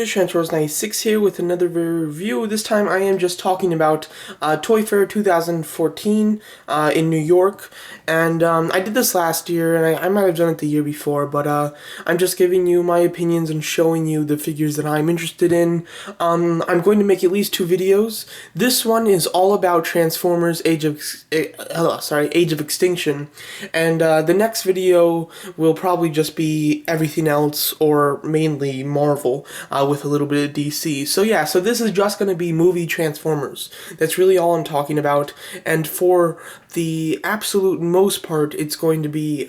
Transformers96 here with another review. This time I am just talking about Toy Fair 2014 in New York. And I did this last year, and I might have done it the year before, but I'm just giving you my opinions and showing you the figures that I'm interested in. I'm going to make at least 2 videos. This one is all about Transformers Age of Extinction. And the next video will probably just be everything else, or mainly Marvel. With a little bit of DC. So yeah, so this is just going to be movie Transformers. That's really all I'm talking about. And for the absolute most part, it's going to be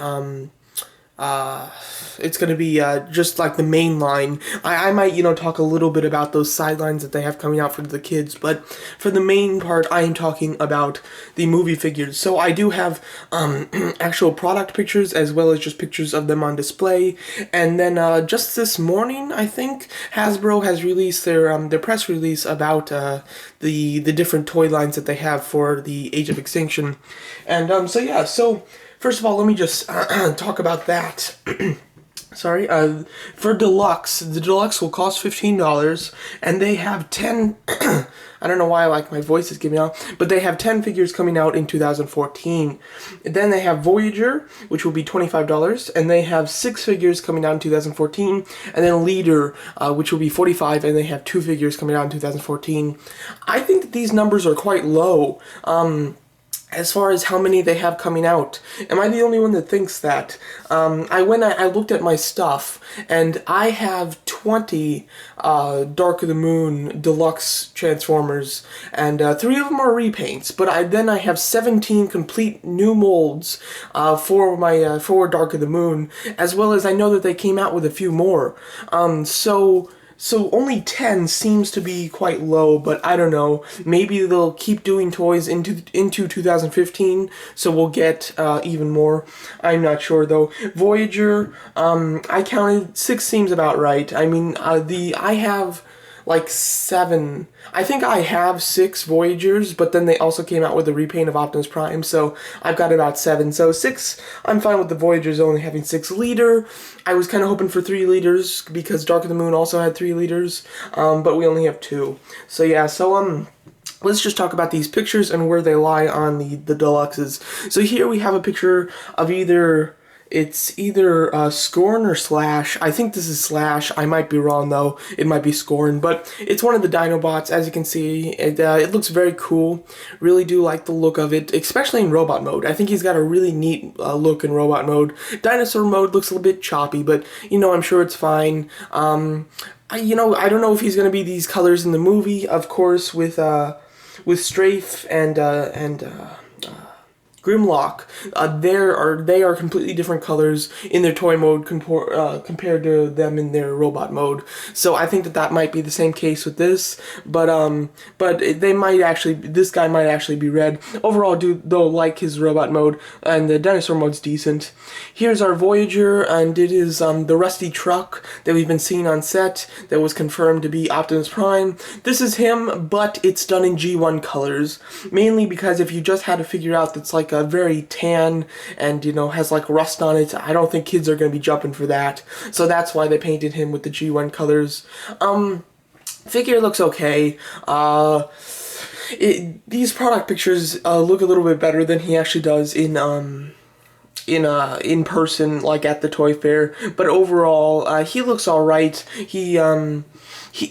just like the main line. I might, talk a little bit about those sidelines that they have coming out for the kids, but for the main part, I am talking about the movie figures. So I do have actual product pictures as well as just pictures of them on display. And then just this morning, I think Hasbro has released their press release about the different toy lines that they have for the Age of Extinction. And so yeah, so first of all, let me just talk about that. Sorry, for Deluxe, the Deluxe will cost $15, and they have 10, I don't know why like my voice is giving out, but they have 10 figures coming out in 2014. Then they have Voyager, which will be $25, and they have 6 figures coming out in 2014, and then Leader, which will be $45, and they have 2 figures coming out in 2014. I think that these numbers are quite low. As far as how many they have coming out. Am I the only one that thinks that? I looked at my stuff, and I have 20 Dark of the Moon Deluxe Transformers, and 3 of them are repaints, but then I have 17 complete new molds for my for Dark of the Moon, as well as I know that they came out with a few more. So only 10 seems to be quite low, but I don't know. Maybe they'll keep doing toys into 2015, so we'll get even more. I'm not sure though. Voyager, I counted 6 seems about right. I mean, I have like 7. I think I have 6 Voyagers, but then they also came out with a repaint of Optimus Prime, so I've got about 7. So 6, I'm fine with the Voyagers only having 6. Leader, I was kind of hoping for 3 leaders, because Dark of the Moon also had 3 leaders, but we only have 2. So yeah, so let's just talk about these pictures and where they lie on the Deluxes. So here we have a picture of either Scorn or Slash. I think this is Slash. I might be wrong though. It might be Scorn, but it's one of the Dinobots. As you can see, it looks very cool. Really do like the look of it, especially in robot mode. I think he's got a really neat look in robot mode. Dinosaur mode looks a little bit choppy, but I'm sure it's fine. I don't know if he's gonna be these colors in the movie. Of course, with Strafe and Grimlock, they are completely different colors in their toy mode compared to them in their robot mode. So I think that might be the same case with this, but this guy might actually be red. Overall, they'll like his robot mode, and the dinosaur mode's decent. Here's our Voyager, and it is the rusty truck that we've been seeing on set that was confirmed to be Optimus Prime. This is him, but it's done in G1 colors, mainly because if you just had to figure out that's like a very tan and has like rust on it, I don't think kids are going to be jumping for that, so that's why they painted him with the G1 colors. Figure looks okay. These product pictures look a little bit better than he actually does in person, like at the toy fair, but overall he looks all right.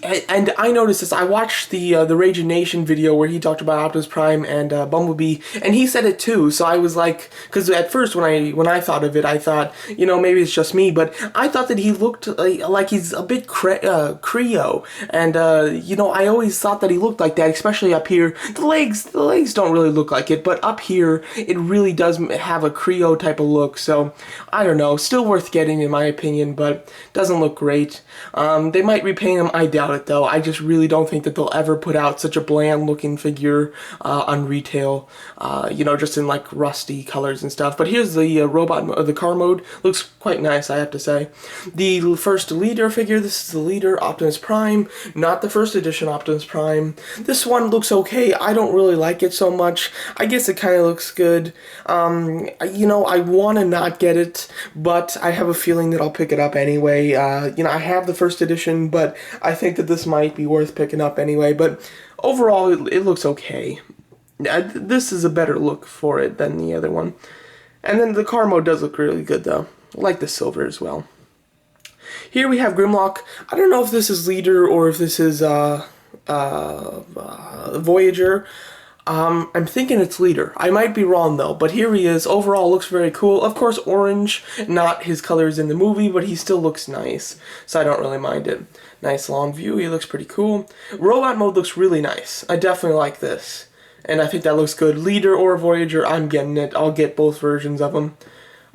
And I noticed this. I watched the Rage Nation video where he talked about Optimus Prime and Bumblebee, and he said it too. So I was like, because at first when I thought of it, I thought, maybe it's just me, but I thought that he looked like he's a bit Creo, and I always thought that he looked like that, especially up here. The legs don't really look like it, but up here it really does have a Creo type of look. So I don't know, still worth getting in my opinion, but doesn't look great. They might repaint him. I doubt it though. I just really don't think that they'll ever put out such a bland looking figure on retail, just in like rusty colors and stuff. But here's the car mode. Looks quite nice, I have to say. The first Leader figure, this is the Leader Optimus Prime, not the first edition Optimus Prime. This one looks okay. I don't really like it so much. I guess it kind of looks good. I want to not get it, but I have a feeling that I'll pick it up anyway. I have the first edition, but I think that this might be worth picking up anyway, but overall, it looks okay. This is a better look for it than the other one. And then the car mode does look really good, though. I like the silver as well. Here we have Grimlock. I don't know if this is Leader or if this is Voyager. I'm thinking it's Leader. I might be wrong though, but here he is. Overall looks very cool. Of course orange, not his colors in the movie, but he still looks nice, so I don't really mind it. Nice long view, he looks pretty cool. Robot mode looks really nice. I definitely like this, and I think that looks good. Leader or Voyager, I'm getting it. I'll get both versions of him.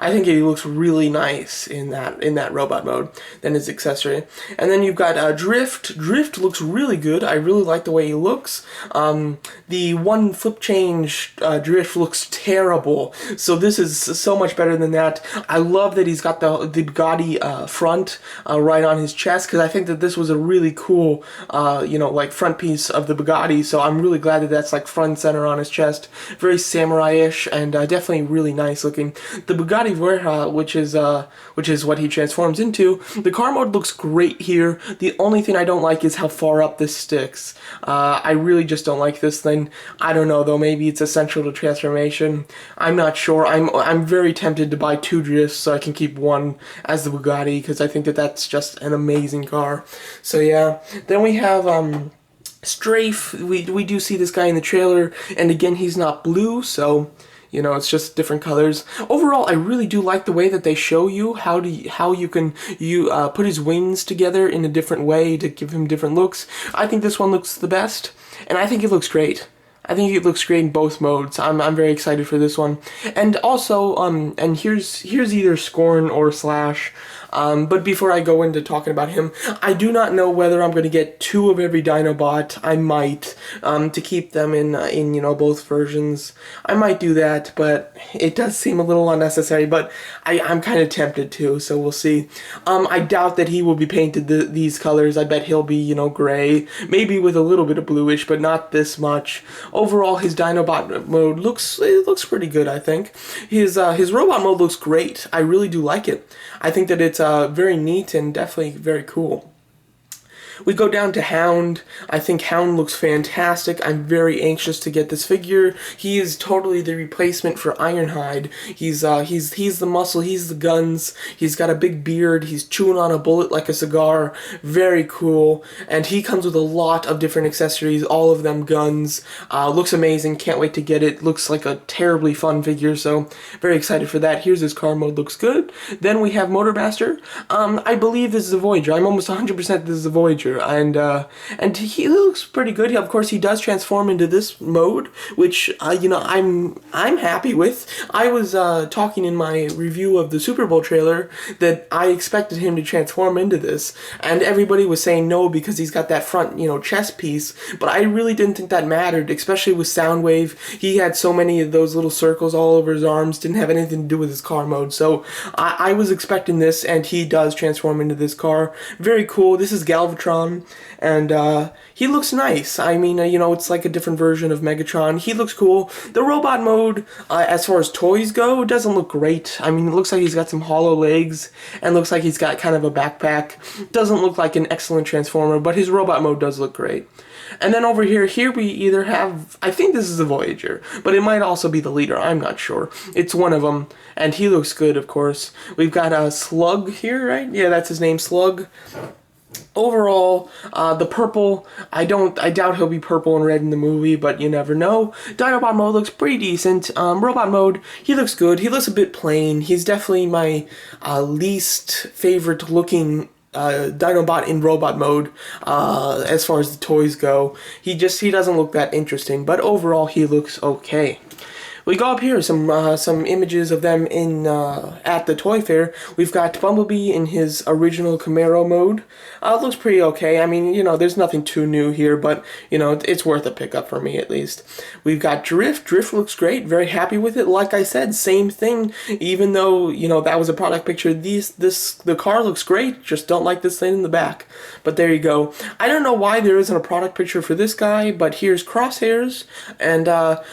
I think he looks really nice in that robot mode than his accessory. And then you've got Drift. Drift looks really good. I really like the way he looks. The one flip change Drift looks terrible. So this is so much better than that. I love that he's got the Bugatti front right on his chest, because I think that this was a really cool, like front piece of the Bugatti. So I'm really glad that that's like front and center on his chest. Very samurai-ish and definitely really nice looking. The Bugatti which is what he transforms into. The car mode looks great here. The only thing I don't like is how far up this sticks. I really just don't like this thing. I don't know though, maybe it's essential to transformation. I'm not sure. I'm very tempted to buy 2 drifts so I can keep one as the Bugatti, because I think that that's just an amazing car. So yeah, then we have Strafe. We do see this guy in the trailer, and again he's not blue, so it's just different colors. Overall, I really do like the way that they show you how you can put his wings together in a different way to give him different looks. I think this one looks the best, and I think it looks great. I think it looks great in both modes. I'm very excited for this one. And also, and here's either Scorn or Slash. But before I go into talking about him, I do not know whether I'm going to get 2 of every Dinobot. I might, to keep them in both versions. I might do that, but it does seem a little unnecessary, but I'm kind of tempted to, so we'll see. I doubt that he will be painted these colors. I bet he'll be, gray, maybe with a little bit of bluish, but not this much. Overall, his Dinobot mode looks pretty good, I think. His robot mode looks great. I really do like it. I think that it's very neat and definitely very cool. We go down to Hound. I think Hound looks fantastic. I'm very anxious to get this figure. He is totally the replacement for Ironhide. He's the muscle, he's the guns. He's got a big beard. He's chewing on a bullet like a cigar. Very cool. And he comes with a lot of different accessories, all of them guns. Looks amazing. Can't wait to get it. Looks like a terribly fun figure, so very excited for that. Here's his car mode. Looks good. Then we have Motormaster. I believe this is a Voyager. I'm almost 100% this is a Voyager. And he looks pretty good. Of course, he does transform into this mode, which I'm happy with. I was talking in my review of the Super Bowl trailer that I expected him to transform into this, and everybody was saying no because he's got that front chest piece. But I really didn't think that mattered, especially with Soundwave. He had so many of those little circles all over his arms, didn't have anything to do with his car mode. So I was expecting this, and he does transform into this car. Very cool. This is Galvatron. And he looks nice. I mean, it's like a different version of Megatron. He looks cool. The robot mode, as far as toys go, doesn't look great. I mean, it looks like he's got some hollow legs, and looks like he's got kind of a backpack. Doesn't look like an excellent Transformer, but his robot mode does look great. And then over here we either have, I think this is a Voyager, but it might also be the Leader, I'm not sure. It's one of them, and he looks good, of course. We've got a Slug here, right? Yeah, that's his name, Slug. Overall, the purple, I doubt he'll be purple and red in the movie, but you never know. Dinobot mode looks pretty decent. Robot mode, he looks good. He looks a bit plain. He's definitely my least favorite looking Dinobot in robot mode as far as the toys go. He doesn't look that interesting, but overall he looks okay. We go up here, some images of them in at the toy fair. We've got Bumblebee in his original Camaro mode. Looks pretty okay. I mean, there's nothing too new here, but, it's worth a pickup for me at least. We've got Drift. Drift looks great. Very happy with it. Like I said, same thing. Even though, that was a product picture, the car looks great. Just don't like this thing in the back. But there you go. I don't know why there isn't a product picture for this guy, but here's Crosshairs. And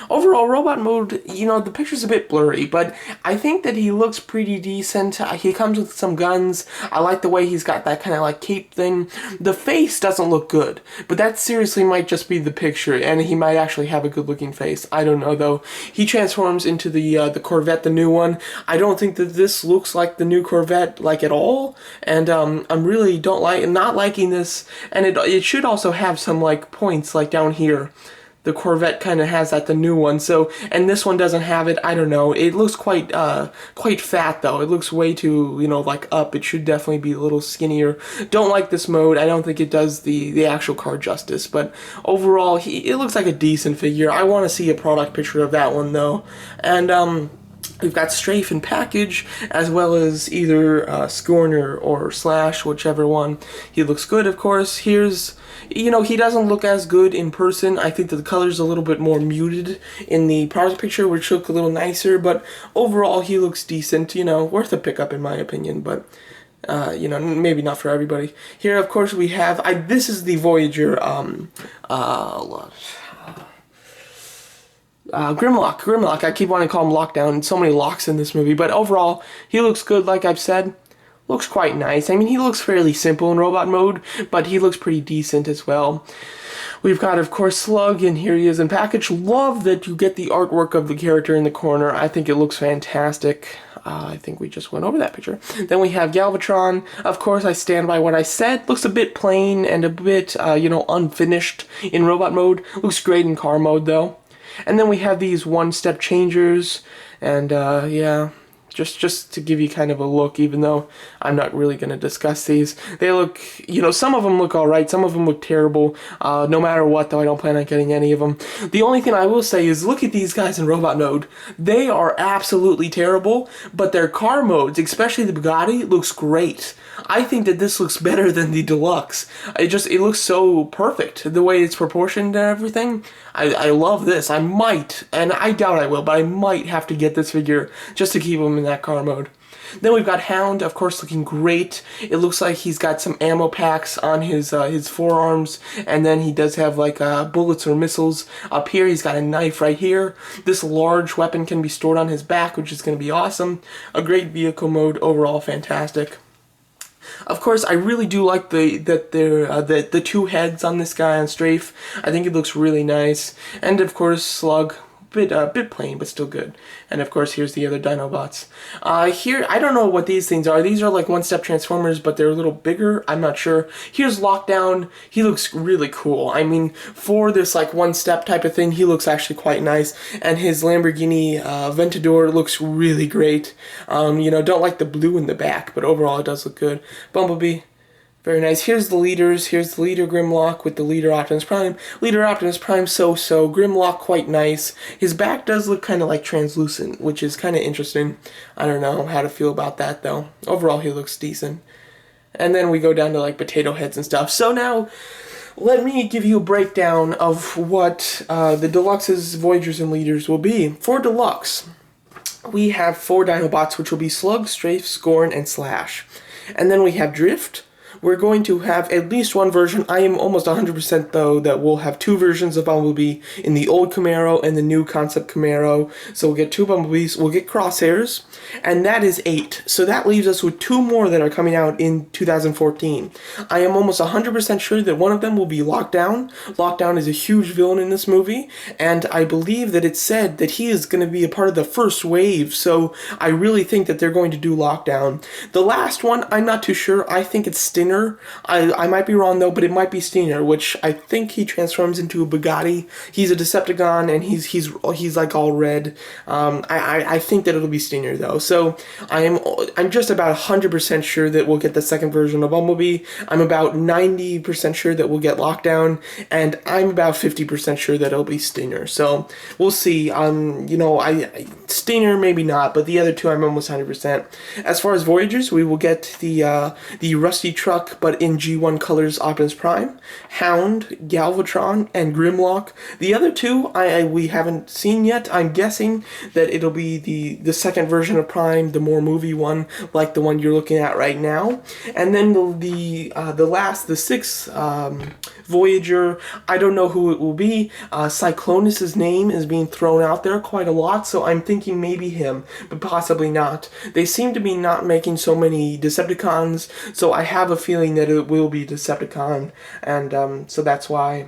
overall, robot mode the picture's a bit blurry, but I think that he looks pretty decent. He comes with some guns. I like the way he's got that kind of like cape thing. The face doesn't look good, but that seriously might just be the picture, and he might actually have a good looking face. I don't know though. He transforms into the Corvette, the new one. I don't think that this looks like the new Corvette like at all, and I'm really not liking this. And it should also have some like points like down here. The Corvette kind of has that, the new one. So, and this one doesn't have it. I don't know. It looks quite fat though. It looks way too, like up. It should definitely be a little skinnier. Don't like this mode. I don't think it does the actual car justice. But overall, it looks like a decent figure. I want to see a product picture of that one though. And we've got Strafe and Package, as well as either Scorn or Slash, whichever one. He looks good, of course. Here's, he doesn't look as good in person. I think that the color's a little bit more muted in the product picture, which look a little nicer, but overall he looks decent, worth a pickup in my opinion, but maybe not for everybody. Here, of course, we have, this is the Voyager, Grimlock. I keep wanting to call him Lockdown. So many locks in this movie, but overall, he looks good, like I've said. Looks quite nice. I mean, he looks fairly simple in robot mode, but he looks pretty decent as well. We've got, of course, Slug, and here he is in Package. Love that you get the artwork of the character in the corner. I think it looks fantastic. I think we just went over that picture. Then we have Galvatron. Of course, I stand by what I said. Looks a bit plain and a bit, unfinished in robot mode. Looks great in car mode, though. And then we have these one-step changers, and yeah, just to give you kind of a look, even though I'm not really going to discuss these. They look, some of them look alright, some of them look terrible. No matter what, though, I don't plan on getting any of them. The only thing I will say is look at these guys in robot mode. They are absolutely terrible, but their car modes, especially the Bugatti, looks great. I think that this looks better than the Deluxe. It looks so perfect, the way it's proportioned and everything. I love this. I might, and I doubt I will, but I might have to get this figure just to keep him in that car mode. Then we've got Hound, of course, looking great. It looks like he's got some ammo packs on his forearms, and then he does have like bullets or missiles. Up here, he's got a knife right here. This large weapon can be stored on his back, which is going to be awesome. A great vehicle mode, overall fantastic. Of course, I really do like the two heads on this guy on Strafe. I think it looks really nice. And of course, Slug, bit plain, but still good. And of course, here's the other Dinobots. Here, I don't know what these things are. These are like one-step transformers, but they're a little bigger. I'm not sure. Here's Lockdown. He looks really cool. I mean, for this like one-step type of thing, he looks actually quite nice. And his Lamborghini Aventador looks really great. Don't like the blue in the back, but overall it does look good. Bumblebee. Very nice. Here's the leaders. Here's the leader Grimlock with the leader Optimus Prime. Leader Optimus Prime so-so. Grimlock quite nice. His back does look kind of like translucent, which is kind of interesting. I don't know how to feel about that though. Overall he looks decent. And then we go down to like potato heads and stuff. So now, let me give you a breakdown of what the Deluxe's Voyagers and Leaders will be. For Deluxe, we have 4 Dinobots, which will be Slug, Strafe, Scorn, and Slash. And then we have Drift. We're going to have at least one version. I am almost 100% though that we'll have 2 versions of Bumblebee in the old Camaro and the new concept Camaro. So we'll get 2 Bumblebees, we'll get Crosshairs, and that is 8. So that leaves us with 2 more that are coming out in 2014. I am almost 100% sure that one of them will be Lockdown. Lockdown is a huge villain in this movie, and I believe that it's said that he is going to be a part of the first wave, so I really think that they're going to do Lockdown. The last one, I'm not too sure. I think it's Stinger. I might be wrong though, but it might be Stinger, which I think he transforms into a Bugatti. He's a Decepticon, and he's like all red. I think that it'll be Stinger though. So I'm just about 100% sure that we'll get the second version of Bumblebee. I'm about 90% sure that we'll get Lockdown, and I'm about 50% sure that it'll be Stinger. So we'll see. Stinger maybe not, but the other 2 I'm almost 100%. As far as Voyagers, we will get the Rusty Truck Chuck, but in G1 colors, Optimus Prime, Hound, Galvatron, and Grimlock. The other two we haven't seen yet. I'm guessing that it'll be the second version of Prime, the more movie one, like the one you're looking at right now. And then the sixth Voyager, I don't know who it will be. Cyclonus's name is being thrown out there quite a lot, so I'm thinking maybe him, but possibly not. They seem to be not making so many Decepticons, so I have a feeling that it will be Decepticon, and so that's why.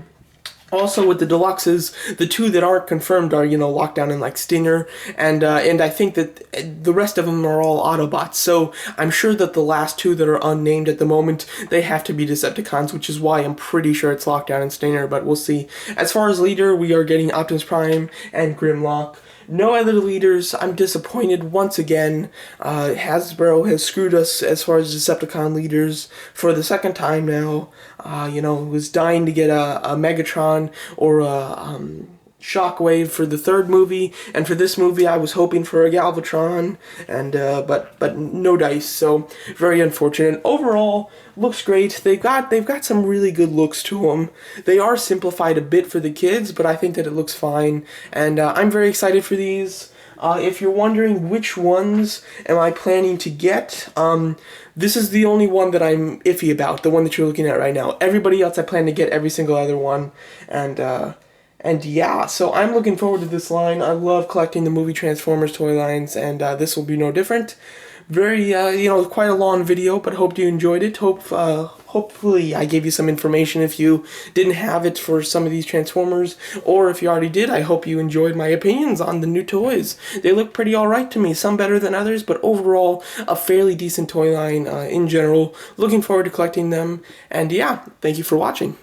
Also, with the Deluxes, the two that aren't confirmed are, Lockdown and, Stinger, and I think that the rest of them are all Autobots, so I'm sure that the last two that are unnamed at the moment, they have to be Decepticons, which is why I'm pretty sure it's Lockdown and Stinger, but we'll see. As far as leader, we are getting Optimus Prime and Grimlock. No other leaders. I'm disappointed once again. Hasbro has screwed us as far as Decepticon leaders for the second time now. Was dying to get a Megatron or a Shockwave for the third movie, and for this movie I was hoping for a Galvatron, and but no dice, so very unfortunate. Overall, looks great. They've got some really good looks to them. They are simplified a bit for the kids, but I think that it looks fine, and I'm very excited for these. If you're wondering which ones am I planning to get, this is the only one that I'm iffy about, the one that you're looking at right now. Everybody else I plan to get every single other one, and yeah, so I'm looking forward to this line. I love collecting the movie Transformers toy lines, and this will be no different. Very, quite a long video, but hope you enjoyed it. Hopefully I gave you some information if you didn't have it for some of these Transformers, or if you already did, I hope you enjoyed my opinions on the new toys. They look pretty alright to me, some better than others, but overall, a fairly decent toy line in general. Looking forward to collecting them, and yeah, thank you for watching.